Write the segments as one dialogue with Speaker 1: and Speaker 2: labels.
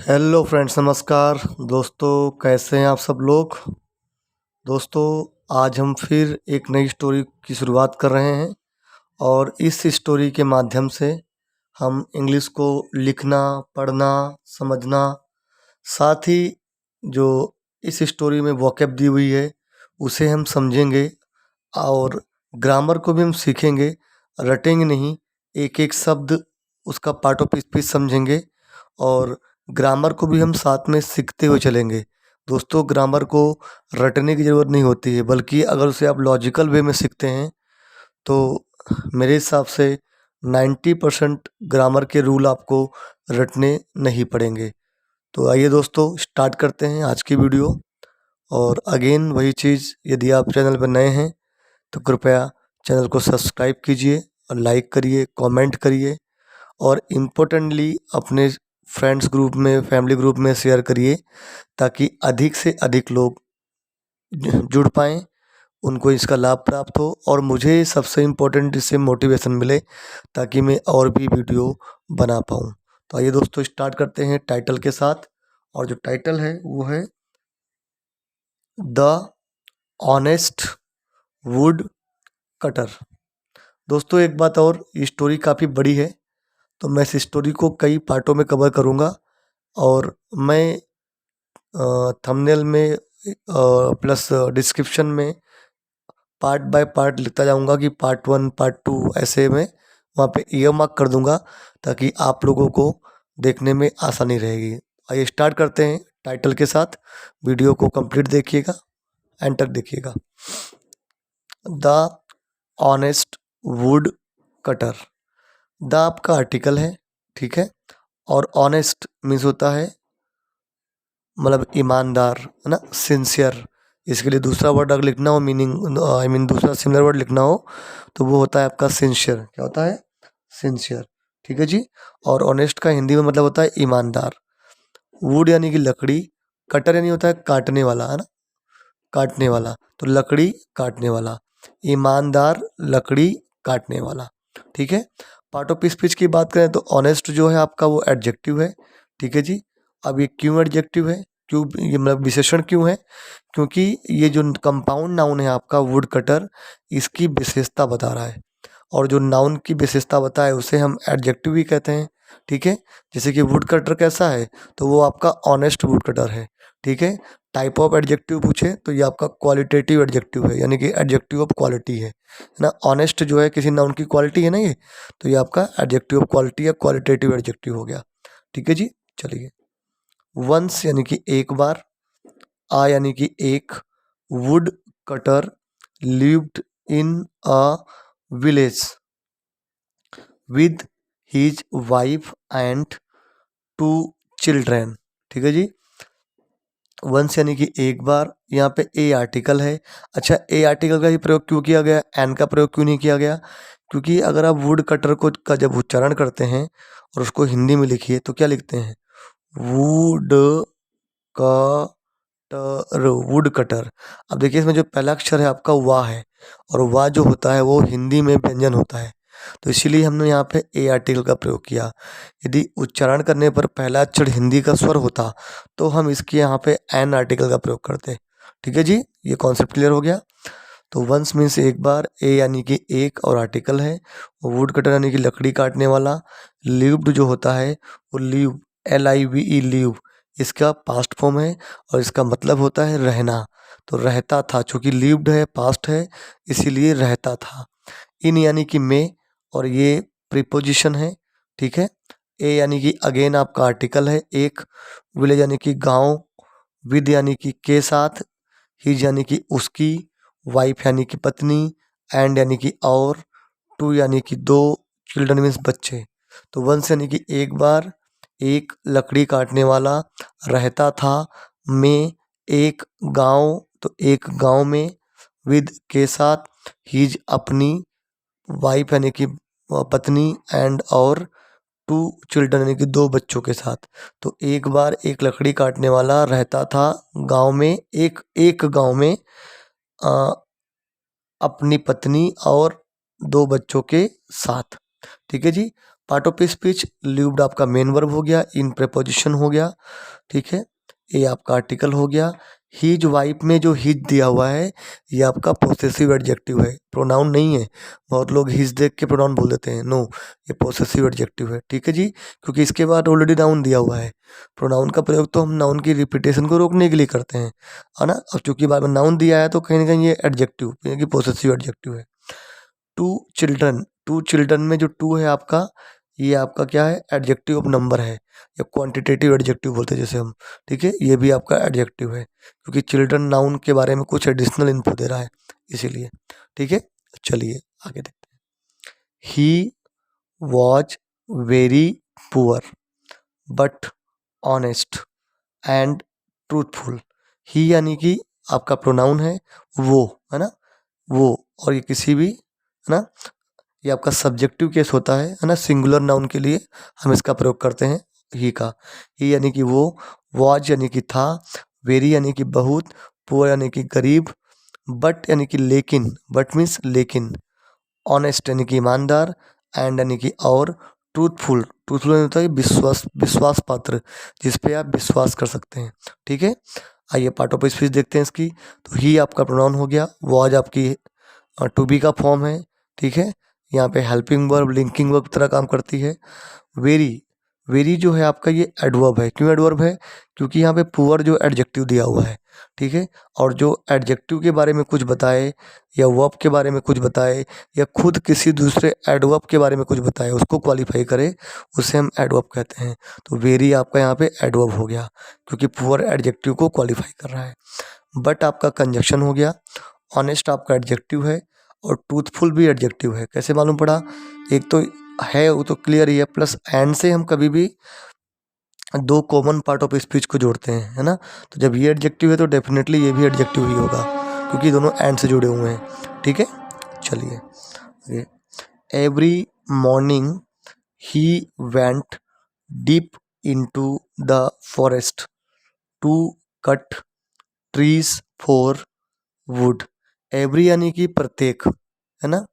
Speaker 1: Hello friends, नमस्कार दोस्तों। कैसे हैं आप सब लोग। दोस्तों, आज हम फिर एक नई स्टोरी की शुरुआत कर रहे हैं और इस स्टोरी के माध्यम से हम इंग्लिश को लिखना, पढ़ना, समझना, साथ ही जो इस स्टोरी में वोकैब दी हुई है उसे हम समझेंगे और ग्रामर को भी हम सीखेंगे। रटेंगे नहीं, एक एक शब्द उसका पार्ट ऑफ स्पीच समझेंगे और ग्रामर को भी हम साथ में सीखते हुए चलेंगे। दोस्तों, ग्रामर को रटने की ज़रूरत नहीं होती है, बल्कि अगर उसे आप लॉजिकल वे में सीखते हैं तो मेरे हिसाब से 90% ग्रामर के रूल आपको रटने नहीं पड़ेंगे। तो आइए दोस्तों, स्टार्ट करते हैं आज की वीडियो। और अगेन वही चीज़, यदि आप चैनल पर नए हैं तो कृपया चैनल को सब्सक्राइब कीजिए और लाइक करिए, कमेंट करिए और इम्पोर्टेंटली अपने फ्रेंड्स ग्रुप में, फैमिली ग्रुप में शेयर करिए ताकि अधिक से अधिक लोग जुड़ पाएँ, उनको इसका लाभ प्राप्त हो और मुझे सबसे इम्पोर्टेंट इससे मोटिवेशन मिले ताकि मैं और भी वीडियो बना पाऊँ। तो आइए दोस्तों, स्टार्ट करते हैं टाइटल के साथ। और जो टाइटल है वो है द ऑनेस्ट वुड कटर। दोस्तों, एक बात और, ये स्टोरी काफ़ी बड़ी है तो मैं इस स्टोरी को कई पार्टों में कवर करूँगा और मैं थंबनेल में प्लस डिस्क्रिप्शन में पार्ट बाय पार्ट लिखता जाऊँगा कि पार्ट 1, पार्ट 2 ऐसे में वहाँ पे ईयर मार्क कर दूँगा ताकि आप लोगों को देखने में आसानी रहेगी। आइए स्टार्ट करते हैं टाइटल के साथ। वीडियो को कंप्लीट देखिएगा, एंड तक देखिएगा। The honest would cutter. The आपका आर्टिकल है, ठीक है, और ऑनेस्ट मीन्स होता है मतलब ईमानदार, है ना, सिंसियर। इसके लिए दूसरा वर्ड अगर लिखना हो, मीनिंग आई मीन दूसरा सिमिलर वर्ड लिखना हो तो वो होता है आपका सिंसियर। क्या होता है? सिंसियर, ठीक है जी। और ऑनेस्ट का हिंदी में मतलब होता है ईमानदार। वुड यानी कि लकड़ी, कटर यानी होता है काटने वाला, है ना, काटने वाला। तो लकड़ी काटने वाला, ईमानदार लकड़ी काटने वाला, ठीक है। पार्ट ऑफ स्पीच की बात करें तो ऑनेस्ट जो है आपका वो एडजेक्टिव है, ठीक है जी। अब ये क्यों एडजेक्टिव है, क्यों ये मतलब विशेषण क्यों है? क्योंकि ये जो कंपाउंड नाउन है आपका वुड कटर, इसकी विशेषता बता रहा है और जो नाउन की विशेषता बताए उसे हम एडजेक्टिव भी कहते हैं, ठीक है। जैसे कि वुड कटर कैसा है, तो वो आपका ऑनेस्ट वुड कटर है, ठीक है। टाइप ऑफ एडजेक्टिव पूछे तो ये आपका क्वालिटेटिव एडजेक्टिव है, यानी कि एडजेक्टिव ऑफ क्वालिटी है ना। ऑनेस्ट जो है किसी नाउन की क्वालिटी है ना ये, तो ये आपका एडजेक्टिव ऑफ क्वालिटी है, क्वालिटेटिव एडजेक्टिव हो गया, ठीक है जी। चलिए, वंस यानी कि एक बार, आ यानी कि एक, would cutter lived in a village with his wife and 2 children, ठीक है जी। वंस यानी कि एक बार, यहाँ पे ए आर्टिकल है। अच्छा, ए आर्टिकल का ही प्रयोग क्यों किया गया, एन का प्रयोग क्यों नहीं किया गया? क्योंकि अगर आप वुड कटर को का जब उच्चारण करते हैं और उसको हिंदी में लिखिए तो क्या लिखते हैं? Would cutter, would cutter. अब देखिए, इसमें जो पहला अक्षर है आपका वाह है और वाह जो होता है वो हिंदी में व्यंजन होता है, तो इसीलिए हमने यहाँ पे ए आर्टिकल का प्रयोग किया। यदि उच्चारण करने पर पहला अक्षर हिंदी का स्वर होता तो हम इसके यहाँ पे एन आर्टिकल का प्रयोग करते, ठीक है जी। ये कॉन्सेप्ट क्लियर हो गया। तो वंस मीन्स एक बार, ए यानी कि एक और आर्टिकल है, वुड कटर यानी कि लकड़ी काटने वाला, लिव्ड जो होता है वो लिव, LIVE लिव, इसका पास्ट फॉर्म है और इसका मतलब होता है रहना। तो रहता था, चूँकि लिव्ड है, पास्ट है, इसीलिए रहता था। इन यानी कि में, और ये प्रीपोजिशन है, ठीक है। ए यानी कि अगेन आपका आर्टिकल है एक, विलेज यानी कि गांव, विद यानी कि के साथ, हिज यानी कि उसकी, वाइफ यानी कि पत्नी, एंड यानी कि और, 2 यानी कि 2, चिल्ड्रन मीन्स बच्चे। तो वंस यानी कि एक बार, एक लकड़ी काटने वाला, रहता था, में एक गांव, तो एक गांव में, विद के साथ, हिज अपनी, वाइफ यानी कि पत्नी, एंड और 2 चिल्ड्रन यानी कि 2 बच्चों के साथ। तो एक बार एक लकड़ी काटने वाला रहता था गांव में, एक एक गांव में अ, अपनी पत्नी और 2 बच्चों के साथ, ठीक है जी। पार्ट ऑफ स्पीच लिव्ड आपका मेन वर्ब हो गया, इन प्रेपोजिशन हो गया, ठीक है। ये आपका आर्टिकल हो गया। हिज वाइफ में जो हिज दिया हुआ है ये आपका पोसेसिव एडजेक्टिव है, प्रोनाउन नहीं है। बहुत लोग हिज देख के प्रोनाउन बोल देते हैं, नो, ये पोसेसिव एडजेक्टिव है, ठीक है जी, क्योंकि इसके बाद ऑलरेडी नाउन दिया हुआ है। प्रोनाउन का प्रयोग तो हम नाउन की रिपीटेशन को रोकने के लिए करते हैं, है ना। अब चूंकि बाद में नाउन दिया है तो कहीं ना कहीं ये एडजेक्टिव यानी कि पोसेसिव एडजेक्टिव है। टू चिल्ड्रन में जो टू है आपका, ये आपका क्या है, एडजेक्टिव ऑफ नंबर है, या क्वांटिटेटिव एडजेक्टिव बोलते हैं जैसे हम, ठीक है। ये भी आपका एडजेक्टिव है क्योंकि चिल्ड्रन नाउन के बारे में कुछ एडिशनल इन्फो दे रहा है इसीलिए, ठीक है। चलिए आगे देखते हैं। He was very poor but honest and truthful. He यानी कि आपका प्रोनाउन है वो, है ना, वो, और ये किसी भी, है ना, ये आपका सब्जेक्टिव केस होता है ना। सिंगुलर नाउन के लिए हम इसका प्रयोग करते हैं ही का। ही यानी कि वो, वॉज यानी कि था, वेरी यानी कि बहुत, पुअर यानी कि गरीब, बट यानी कि लेकिन, बट मीन्स लेकिन, ऑनेस्ट यानी कि ईमानदार, एंड यानी कि और, ट्रूथफुल, ट्रूथफुल होता है विश्वास पात्र, जिस पे आप विश्वास कर सकते हैं, ठीक है। आइए पार्ट ऑफ स्पीच देखते हैं इसकी। तो ही आपका प्रोनाउन हो गया, वॉज आपकी टू बी का फॉर्म है, ठीक है। यहाँ पे हेल्पिंग वर्ब, लिंकिंग वर्ब की तरह काम करती है। वेरी, वेरी जो है आपका ये एडवर्ब है। क्यों एडवर्ब है? क्योंकि यहाँ पे पुअर जो एडजेक्टिव दिया हुआ है, ठीक है, और जो एडजेक्टिव के बारे में कुछ बताए या वर्ब के बारे में कुछ बताए या खुद किसी दूसरे एडवर्ब के बारे में कुछ बताए, उसको क्वालिफाई करे, उसे हम एडवर्ब कहते हैं। तो वेरी आपका यहाँ पे एडवर्ब हो गया क्योंकि पुअर एडजेक्टिव को क्वालिफाई कर रहा है। बट आपका कंजक्शन हो गया। ऑनेस्ट आपका एडजेक्टिव है और ट्रूथफुल भी एडजेक्टिव है। कैसे मालूम पड़ा? एक तो है वो तो क्लियर ही है, प्लस एंड से हम कभी भी दो कॉमन पार्ट ऑफ स्पीच को जोड़ते हैं, है ना। तो जब ये एडजेक्टिव है तो डेफिनेटली ये भी एडजेक्टिव ही होगा क्योंकि दोनों एंड से जुड़े हुए हैं, ठीक है। चलिए, every morning he went deep into the forest to cut trees for wood. Every यानी कि प्रत्येक, है ना,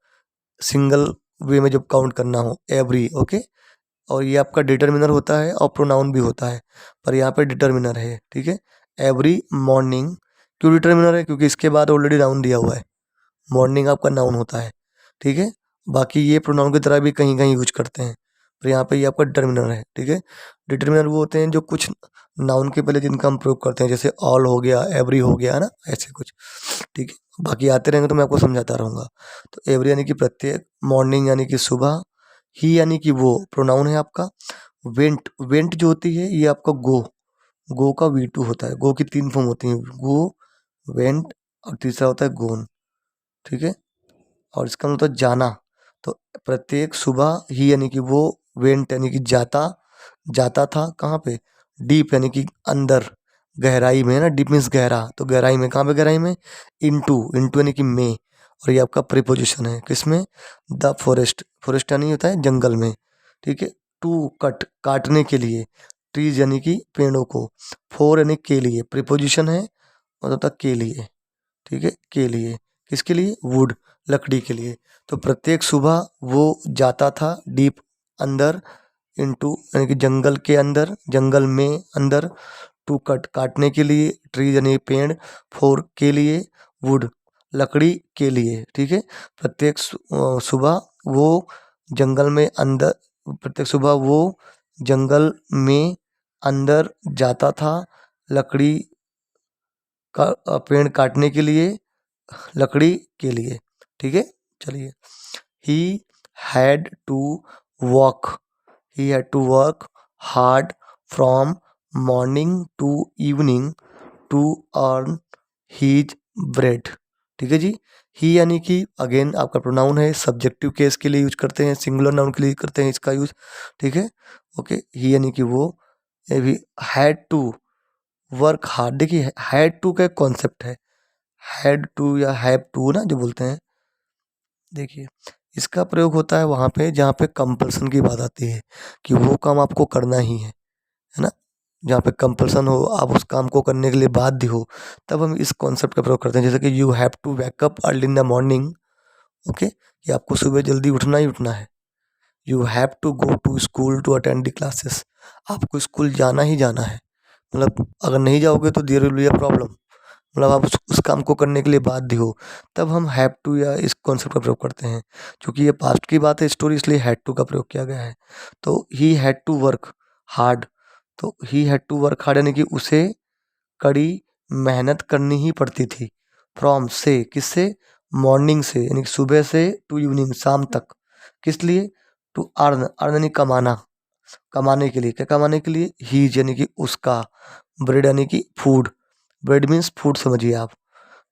Speaker 1: सिंगल वे में जब काउंट करना हो, एवरी, ओके। और ये आपका डिटर्मिनर होता है और प्रोनाउन भी होता है, पर यहाँ पे डिटर्मिनर है, ठीक है। एवरी मॉर्निंग, क्यों डिटर्मिनर है? क्योंकि इसके बाद ऑलरेडी नाउन दिया हुआ है। मॉर्निंग आपका नाउन होता है, ठीक है। बाकी ये प्रोनाउन की तरह भी कहीं कहीं यूज करते हैं, पर यहाँ पे ये आपका डिटर्मिनर है, ठीक है। डिटर्मिनर वो होते हैं जो कुछ नाउन के पहले जिनका हम प्रयोग करते हैं, जैसे ऑल हो गया, एवरी हो गया, है ना, ऐसे कुछ, ठीक है। बाकी आते रहेंगे तो मैं आपको समझाता रहूँगा। तो एवरी यानी कि प्रत्येक, मॉर्निंग यानी कि सुबह, ही यानी कि वो, प्रोनाउन है आपका। वेंट, वेंट जो होती है ये आपका गो, गो का V2 होता है। गो की 3 फॉर्म होती हैं, गो, वेंट और तीसरा होता है गोन, ठीक है। और इसका मतलब होता है जाना। तो प्रत्येक सुबह, ही यानी कि वो, वेंट यानी कि जाता, जाता था कहाँ पे? डीप यानी कि अंदर, गहराई में, है ना, डीप मीन्स गहरा, तो गहराई में, कहाँ पे गहराई में? इनटू, इनटू यानी कि में, और ये आपका प्रीपोजिशन है किसमें? द फॉरेस्ट, फॉरेस्ट यानी होता है जंगल में, ठीक है। टू कट, काटने के लिए, ट्रीज यानी कि पेड़ों को, फोर यानी के लिए, प्रीपोजिशन है और होता के लिए, ठीक है, के लिए, किसके लिए? वुड, लकड़ी के लिए। तो प्रत्येक सुबह वो जाता था डीप, अंदर, इनटू यानी कि जंगल के अंदर, जंगल में अंदर, टू कट, काटने के लिए, ट्रीज यानी पेड़, फोर के लिए, वुड, लकड़ी के लिए, ठीक है। प्रत्येक सुबह वो जंगल में अंदर, प्रत्येक सुबह वो जंगल में अंदर जाता था लकड़ी का, पेड़ काटने के लिए, लकड़ी के लिए, ठीक है। चलिए, he had to walk, he had to work hard from morning to evening to earn his bread, ठीक है जी। ही यानी कि अगेन आपका प्रोनाउन है, सब्जेक्टिव केस के लिए यूज करते हैं, सिंगुलर नाउन के लिए करते हैं इसका यूज, ठीक है, ओके। ही यानी कि वो, ये भी हैड टू वर्क हार्ड। देखिए हैड टू का कॉन्सेप्ट है, हैड टू या हैव टू ना जो बोलते हैं, देखिए इसका प्रयोग होता है वहाँ पे जहाँ पे कंपल्सन की बात आती है कि वो काम आपको करना ही है ना। जहाँ पे कंपल्सन हो, आप उस काम को करने के लिए बाध्य हो, तब हम इस कॉन्सेप्ट का प्रयोग करते हैं। जैसे कि you have to wake up early in the morning, okay, कि आपको सुबह जल्दी उठना ही उठना है, you have to go to school to attend the classes. आपको स्कूल जाना ही जाना है, मतलब अगर नहीं जाओगे तो there will be a problem, मतलब आप उस काम को करने के लिए बाध्य हो, तब हम हैव टू या इस कॉन्सेप्ट का प्रयोग करते हैं। क्योंकि ये पास्ट की बात है स्टोरी, इसलिए हैड टू का प्रयोग किया गया है। तो he had to work hard, तो he had to work hard यानी कि उसे कड़ी मेहनत करनी ही पड़ती थी। फ्रॉम से, किससे, मॉर्निंग से यानी कि सुबह से, टू इवनिंग शाम तक। किस लिए, टू अर्न, अर्न यानी कमाना, कमाने के लिए, क्या कमाने के लिए, हीज यानी कि उसका, ब्रेड यानी कि फूड, ब्रेड मीन्स फूड समझिए आप,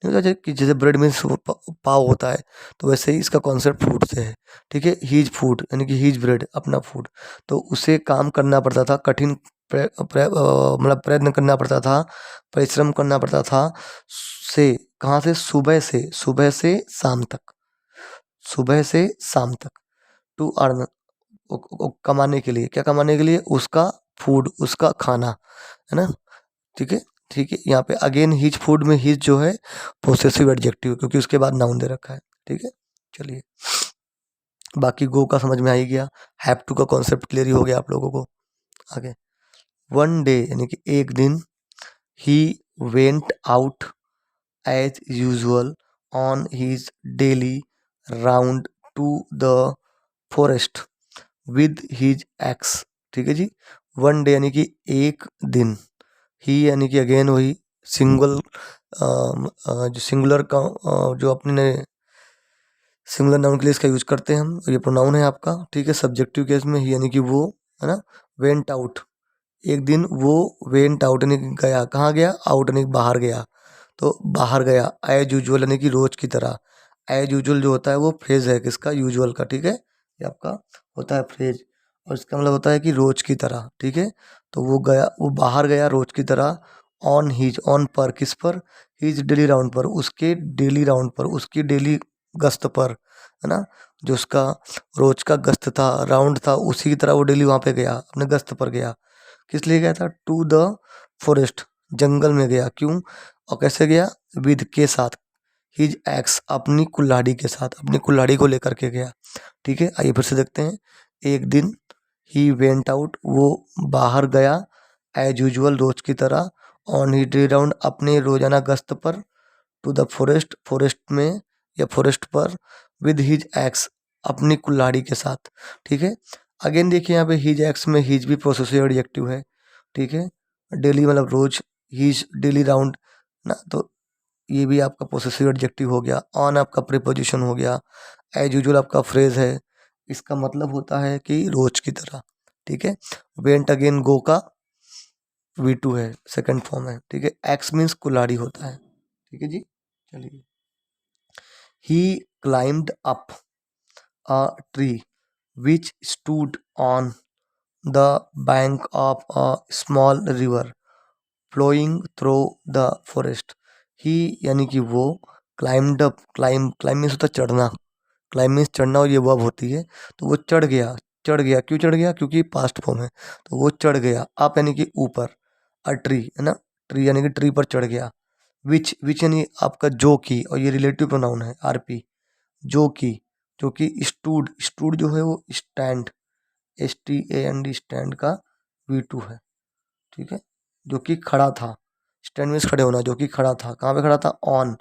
Speaker 1: नहीं होता कि जैसे ब्रेड मीन्स पाव होता है, तो वैसे ही इसका कॉन्सेप्ट फूड से है। ठीक है, हीज फूड यानी कि हीज ब्रेड अपना फूड, तो उसे काम करना पड़ता था, कठिन मतलब प्रयत्न करना पड़ता था, परिश्रम करना पड़ता था, से कहाँ से, सुबह से, सुबह से शाम तक, सुबह से शाम तक, टू अर्न कमाने के लिए, क्या कमाने के लिए, उसका फूड, उसका खाना, है ना। ठीक है, ठीक है, यहाँ पे अगेन हिज फूड में हिज जो है पोसेसिव एडजेक्टिव, क्योंकि उसके बाद नाउन दे रखा है। ठीक है, चलिए बाकी गो का समझ में आ ही गया, हैव टू का कॉन्सेप्ट क्लियर ही हो गया आप लोगों को। आगे, वन डे यानी कि एक दिन, he went out as usual on his daily round to the forest with his axe. ठीक है जी, वन डे यानी कि एक दिन, ही यानी कि अगेन वही सिंगल, जो सिंगुलर का जो अपने सिंगुलर नाउन के लिए इसका यूज करते हैं हम, ये प्रोनाउन है आपका। ठीक है, सब्जेक्टिव केस में ही यानी कि वो, है ना। वेंट आउट, एक दिन वो वेंट आउट यानी कि गया, कहाँ गया, आउट यानी कि बाहर गया, तो बाहर गया, एज यूजुअल यानी कि रोज की तरह। एज यूजुअल जो होता है वो फ्रेज है किसका, यूजुअल का। ठीक है, ये आपका होता है फ्रेज, और इसका मतलब होता है कि रोज की तरह। ठीक है, तो वो गया, वो बाहर गया रोज की तरह, ऑन हीज, ऑन पर, किस पर, हीज डेली राउंड पर, उसके डेली राउंड पर, उसकी डेली गश्त पर, है ना। जो उसका रोज का गश्त था, राउंड था, उसी की तरह वो डेली वहाँ पे गया, अपने गश्त पर गया। किस लिए गया था, टू द फॉरेस्ट, जंगल में गया, क्यों और कैसे गया, विद के साथ, हिज एक्स अपनी कुल्हाड़ी के साथ, अपनी कुल्हाड़ी को लेकर के गया। ठीक है, आइए फिर से देखते हैं। एक दिन, ही वेंट आउट, वो बाहर गया, एज यूजुअल रोज की तरह, ऑन ही डे राउंड अपने रोजाना गश्त पर, टू द फॉरेस्ट, फॉरेस्ट में या फॉरेस्ट पर, विद हिज एक्स अपनी कुल्हाड़ी के साथ। ठीक है, अगेन देखिए यहाँ पे हिज एक्स में हिज भी पोसेसिव एडजेक्टिव है। ठीक है, डेली मतलब रोज, हिज डेली राउंड ना, तो ये भी आपका पोसेसिव एडजेक्टिव हो गया। ऑन आपका प्रीपोजिशन हो गया, एज यूजुअल आपका फ्रेज है, इसका मतलब होता है कि रोज की तरह। ठीक है, वेंट अगेन गो का V2 है, सेकंड फॉर्म है। ठीक है, एक्स मीन्स कुल्हाड़ी होता है। ठीक है जी, चलिए, he climbed up a tree which stood on the bank of a small river flowing through the forest। ही यानी कि वो, climbed up, climb मीन्स होता है चढ़ना, climb मीन्स चढ़ना, और ये वर्ब होती है, तो वो चढ़ गया, चढ़ गया, क्यों चढ़ गया, क्योंकि पास्ट फॉर्म है, तो वो चढ़ गया, अप यानी कि ऊपर, अ ट्री, है ना, ट्री यानी कि ट्री पर चढ़ गया, विच यानी आपका जो की, और ये रिलेटिव प्रोनाउन है, आरपी, जो कि स्टूड, स्टूड जो है वो स्टैंड, STAND स्टैंड का V2 है। ठीक है, जो कि खड़ा था, स्टैंड मीन्स खड़े होना, जो कि खड़ा था, कहाँ पे खड़ा था, ऑन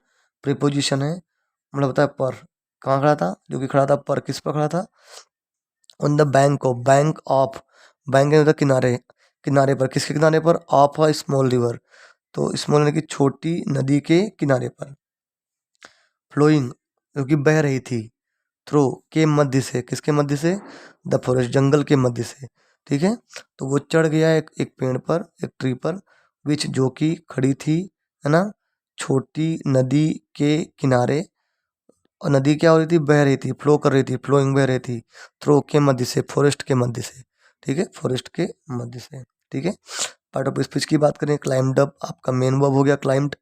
Speaker 1: प्रीपोजिशन है, मतलब होता है पर, कहाँ खड़ा था, जो कि खड़ा था पर, किस पर खड़ा था, on the bank of, bank of, bank होता है किनारे, किनारे पर, किसके किनारे पर, ऑफ अ स्मॉल रिवर, तो स्मॉल यानी कि छोटी नदी के किनारे पर, फ्लोइंग जो कि बह रही थी, थ्रो के मध्य से, किसके मध्य से, द फॉरेस्ट जंगल के मध्य से। ठीक है, तो वो चढ़ गया एक पेड़ पर, एक ट्री पर, विच जो कि खड़ी थी, है ना, छोटी नदी के किनारे, और नदी क्या हो रही थी, बह रही थी, फ्लो कर रही थी, फ्लोइंग बह रही थी, थ्रो के मध्य से, फॉरेस्ट के मध्य से। ठीक है, फॉरेस्ट के मध्य से। ठीक है, पार्ट ऑफ स्पीच की बात करें, क्लाइम्ड अप आपका मेन वर्ब हो गया, क्लाइम्ड।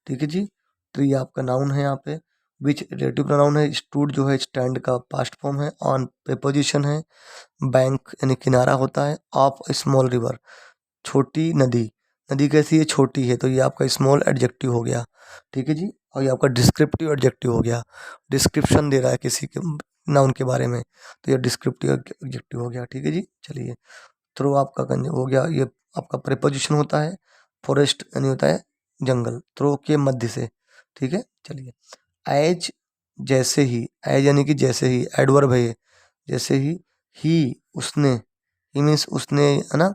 Speaker 1: ठीक है जी, ट्री आपका नाउन है यहाँ पे, विच रिलेटिव प्रोनाउन है, स्टूड जो है स्टैंड का पास्ट फॉर्म है, ऑन प्रीपोजिशन है, बैंक यानी किनारा होता है, ऑफ स्मॉल रिवर छोटी नदी, नदी कैसी है, छोटी है, तो ये आपका स्मॉल एडजेक्टिव हो गया। ठीक है जी, और ये आपका डिस्क्रिप्टिव एडजेक्टिव हो गया, डिस्क्रिप्शन दे रहा है किसी के नाउन के बारे में, तो ये डिस्क्रिप्टिव एडजेक्टिव हो गया। ठीक है जी, चलिए। थ्रो आपका हो गया, ये आपका प्रीपोजिशन होता है। फॉरेस्ट यानी होता है जंगल, थ्रो के मध्य से। ठीक है, चलिए। एज जैसे ही, एज यानी कि जैसे ही, एडवर्ब है ये, जैसे ही उसने, ही मीन्स उसने, है ना।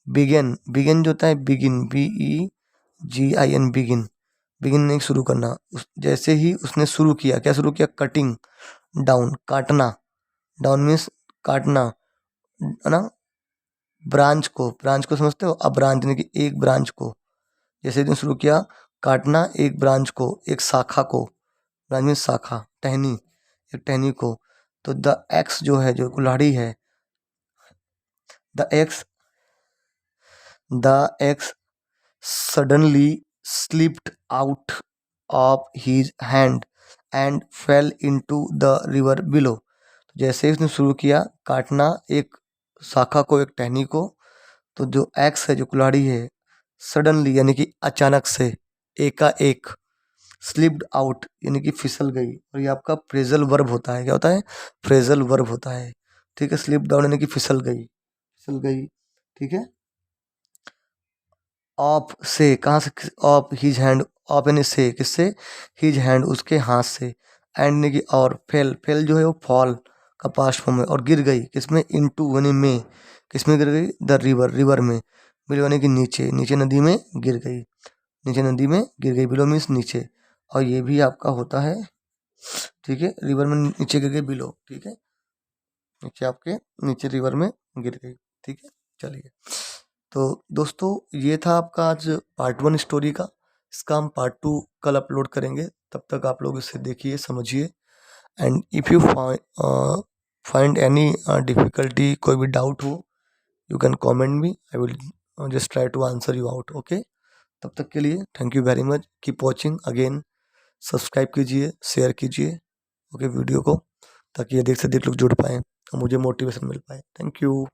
Speaker 1: बिगिन, बिगिन जो होता है बिगिन, BEGIN, बिगिन, बिगिन नहीं शुरू करना। जैसे ही उसने शुरू किया, क्या शुरू किया? कटिंग डाउन, काटना। डाउन मीन्स काटना, है ना। ब्रांच को, ब्रांच को समझते हो? अब ब्रांच यानी कि एक ब्रांच को, जैसे उसने शुरू किया काटना एक ब्रांच को, एक शाखा को। ब्रांच मीन्स शाखा, टहनी, एक टहनी को। तो द एक्स जो है, जो कुल्हाड़ी है, the x suddenly slipped out of his hand and fell into the river below। जैसे ही उसने शुरू किया काटना एक शाखा को, एक टहनी को, तो जो एक्स है, जो कुल्हाड़ी है, सडनली यानी कि अचानक से, एकाएक, स्लिप्ड आउट यानी कि फिसल गई। और ये आपका फ्रेजल वर्ब होता है। क्या होता है? फ्रेजल वर्ब होता है। ठीक है, स्लिप डाउन यानी कि फिसल गई, फिसल गई। ठीक है। ऑफ से, कहाँ से? ऑफ हिज हैंड, ऑफ यानी से, किससे? हिज हैंड, उसके हाथ से। एंड यानी कि और, फेल, फेल जो है वो फॉल का पास्ट फॉर्म है। और गिर गई किसमें? इनटू यानी में, किसमें गिर गई? द रिवर, रिवर में। बिलो यानी कि नीचे, नीचे नदी में गिर गई, नीचे नदी में गिर गई। बिलो मीन्स नीचे। और ये भी आपका होता है, ठीक है, रिवर में नीचे गिर गई, बिलो। ठीक है, नीचे आपके, नीचे रिवर में गिर गई। ठीक है, चलिए। तो दोस्तों, ये था आपका आज पार्ट 1 स्टोरी का। इसका हम पार्ट 2 कल अपलोड करेंगे। तब तक आप लोग इसे देखिए, समझिए। And if you find any difficulty, कोई भी डाउट हो, you can comment me, I will just try to answer you out. Okay, तब तक के लिए thank you very much, keep watching again. Subscribe कीजिए, शेयर कीजिए, ओके, वीडियो को, ताकि अधिक से अधिक लोग जुड़ पाएँ और मुझे मोटिवेशन मिल पाए। Thank you.